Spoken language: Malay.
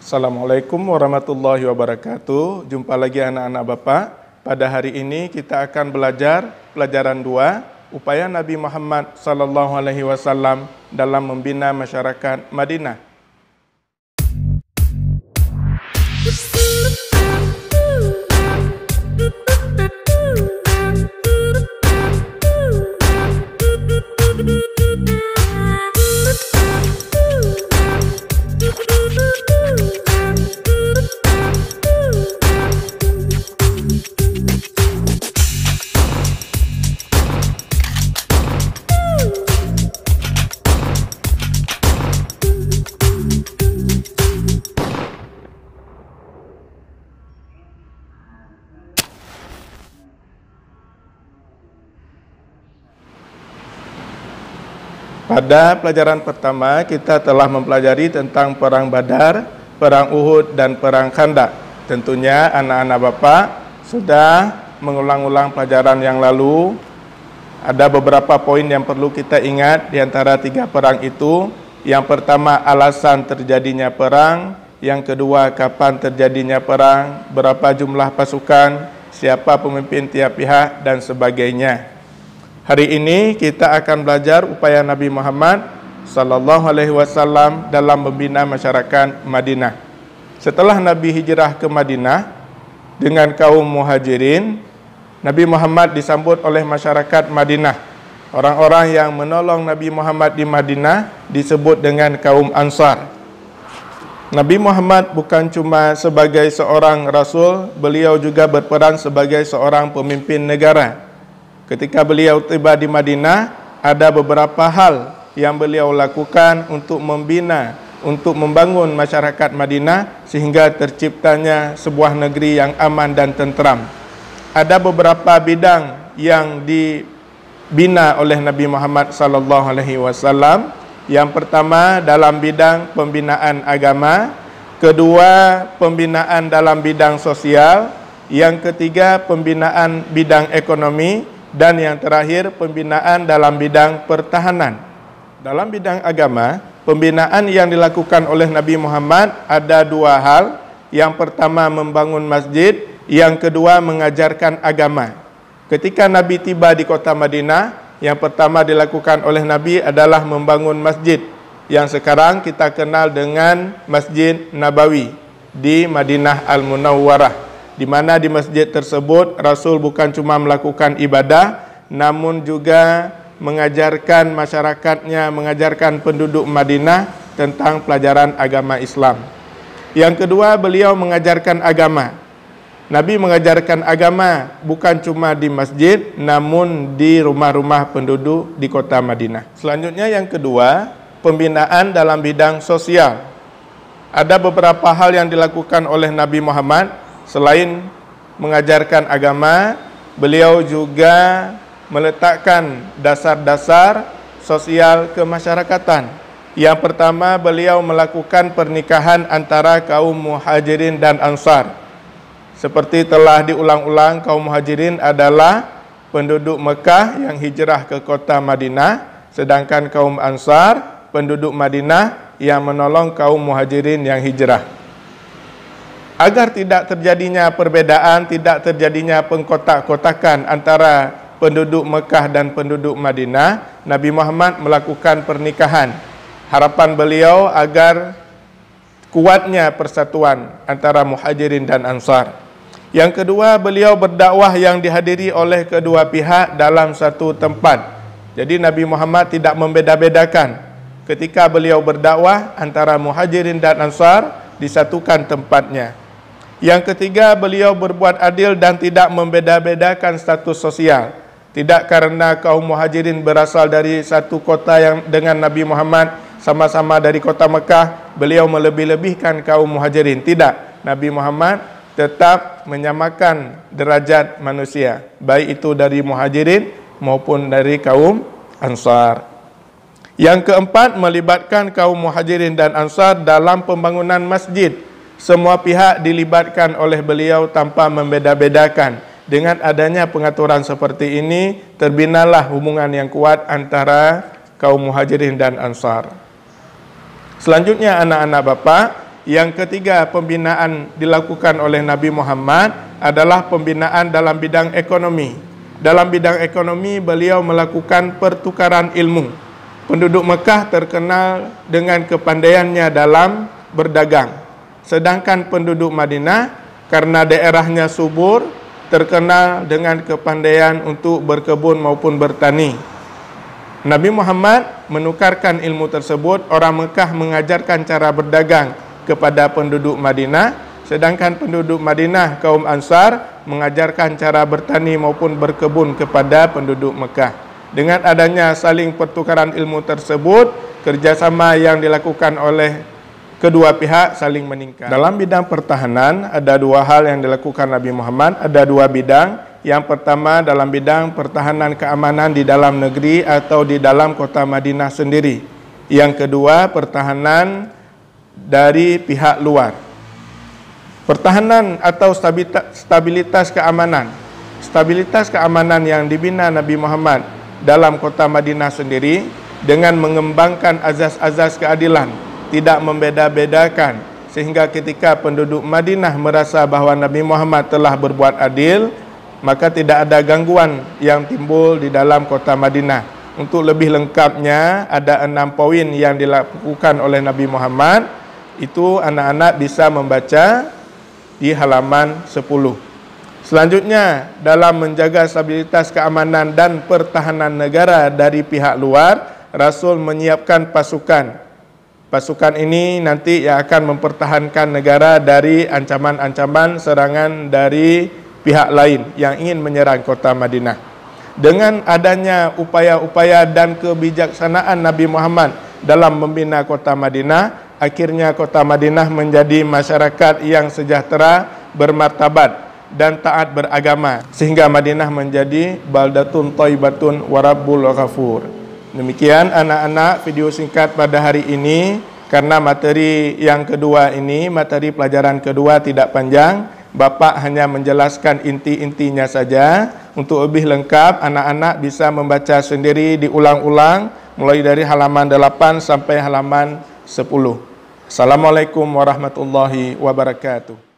Assalamualaikum warahmatullahi wabarakatuh. Jumpa lagi anak-anak Bapak. Pada hari ini kita akan belajar pelajaran 2, upaya Nabi Muhammad SAW dalam membina masyarakat Madinah. Pada pelajaran pertama, kita telah mempelajari tentang Perang Badar, Perang Uhud, dan Perang Khandaq. Tentunya anak-anak Bapak sudah mengulang-ulang pelajaran yang lalu. Ada beberapa poin yang perlu kita ingat di antara 3 perang itu. Yang pertama, alasan terjadinya perang. Yang kedua, kapan terjadinya perang, berapa jumlah pasukan, siapa pemimpin tiap pihak, dan sebagainya. Hari ini kita akan belajar upaya Nabi Muhammad SAW dalam membina masyarakat Madinah. Setelah Nabi hijrah ke Madinah dengan kaum Muhajirin, Nabi Muhammad disambut oleh masyarakat Madinah. Orang-orang yang menolong Nabi Muhammad di Madinah disebut dengan kaum Ansar. Nabi Muhammad bukan cuma sebagai seorang rasul, beliau juga berperan sebagai seorang pemimpin negara. Ketika beliau tiba di Madinah, ada beberapa hal yang beliau lakukan untuk membina, untuk membangun masyarakat Madinah sehingga terciptanya sebuah negeri yang aman dan tentram. Ada beberapa bidang yang dibina oleh Nabi Muhammad SAW. Yang pertama dalam bidang pembinaan agama, kedua pembinaan dalam bidang sosial, yang ketiga pembinaan bidang ekonomi, dan yang terakhir pembinaan dalam bidang pertahanan. Dalam bidang agama, pembinaan yang dilakukan oleh Nabi Muhammad ada 2 hal. Yang pertama membangun masjid, yang kedua mengajarkan agama. Ketika Nabi tiba di kota Madinah, yang pertama dilakukan oleh Nabi adalah membangun masjid yang sekarang kita kenal dengan Masjid Nabawi di Madinah Al-Munawwarah, di mana di masjid tersebut Rasul bukan cuma melakukan ibadah, namun juga mengajarkan masyarakatnya, mengajarkan penduduk Madinah tentang pelajaran agama Islam. Yang kedua, beliau mengajarkan agama. Nabi mengajarkan agama bukan cuma di masjid, namun di rumah-rumah penduduk di kota Madinah. Selanjutnya yang kedua, pembinaan dalam bidang sosial. Ada beberapa hal yang dilakukan oleh Nabi Muhammad. Selain mengajarkan agama, beliau juga meletakkan dasar-dasar sosial kemasyarakatan. Yang pertama, beliau melakukan pernikahan antara kaum Muhajirin dan Ansar. Seperti telah diulang-ulang, kaum Muhajirin adalah penduduk Mekah yang hijrah ke kota Madinah, sedangkan kaum Ansar, penduduk Madinah yang menolong kaum Muhajirin yang hijrah. Agar tidak terjadinya perbedaan, tidak terjadinya pengkotak-kotakan antara penduduk Mekah dan penduduk Madinah, Nabi Muhammad melakukan pernikahan. Harapan beliau agar kuatnya persatuan antara Muhajirin dan Ansar. Yang kedua, beliau berdakwah yang dihadiri oleh kedua pihak dalam satu tempat. Jadi Nabi Muhammad tidak membeda-bedakan. Ketika beliau berdakwah, antara Muhajirin dan Ansar disatukan tempatnya. Yang ketiga, beliau berbuat adil dan tidak membeda-bedakan status sosial. Tidak karena kaum Muhajirin berasal dari satu kota yang dengan Nabi Muhammad, sama-sama dari kota Mekah, beliau melebih-lebihkan kaum Muhajirin. Tidak, Nabi Muhammad tetap menyamakan derajat manusia, baik itu dari Muhajirin maupun dari kaum Ansar. Yang keempat, melibatkan kaum Muhajirin dan Ansar dalam pembangunan masjid. Semua pihak dilibatkan oleh beliau tanpa membeda-bedakan. Dengan adanya pengaturan seperti ini, terbinalah hubungan yang kuat antara kaum Muhajirin dan Ansar. Selanjutnya anak-anak Bapak, Yang ketiga, pembinaan dilakukan oleh Nabi Muhammad adalah pembinaan dalam bidang ekonomi. Dalam bidang ekonomi, beliau melakukan pertukaran ilmu. Penduduk Mekah terkenal dengan kepandaiannya dalam berdagang. Sedangkan penduduk Madinah, karena daerahnya subur, terkenal dengan kepandaian untuk berkebun maupun bertani. Nabi Muhammad menukarkan ilmu tersebut. Orang Mekah mengajarkan cara berdagang kepada penduduk Madinah, sedangkan penduduk Madinah, kaum Ansar, mengajarkan cara bertani maupun berkebun kepada penduduk Mekah. Dengan adanya saling pertukaran ilmu tersebut, kerjasama yang dilakukan oleh kedua pihak saling meningkat. Dalam bidang pertahanan, ada dua hal yang dilakukan Nabi Muhammad, ada dua bidang. Yang pertama, dalam bidang pertahanan keamanan di dalam negeri atau di dalam kota Madinah sendiri. Yang kedua, pertahanan dari pihak luar. Pertahanan atau stabilitas keamanan. Stabilitas keamanan yang dibina Nabi Muhammad dalam kota Madinah sendiri dengan mengembangkan azas-azas keadilan, tidak membeda-bedakan, sehingga ketika penduduk Madinah merasa bahawa Nabi Muhammad telah berbuat adil, maka tidak ada gangguan yang timbul di dalam kota Madinah. Untuk lebih lengkapnya, ada 6 poin yang dilakukan oleh Nabi Muhammad. Itu anak-anak bisa membaca di halaman 10. Selanjutnya, dalam menjaga stabilitas keamanan dan pertahanan negara dari pihak luar, Rasul menyiapkan pasukan. Pasukan ini nanti yang akan mempertahankan negara dari ancaman-ancaman serangan dari pihak lain yang ingin menyerang kota Madinah. Dengan adanya upaya-upaya dan kebijaksanaan Nabi Muhammad dalam membina kota Madinah, akhirnya kota Madinah menjadi masyarakat yang sejahtera, bermartabat dan taat beragama, sehingga Madinah menjadi baldatun thayyibatun wa rabbul ghafur. Demikian anak-anak video singkat pada hari ini. Karena materi yang kedua ini, materi pelajaran kedua tidak panjang, Bapak hanya menjelaskan inti-intinya saja. Untuk lebih lengkap, anak-anak bisa membaca sendiri, diulang-ulang mulai dari halaman 8 sampai halaman 10. Assalamualaikum warahmatullahi wabarakatuh.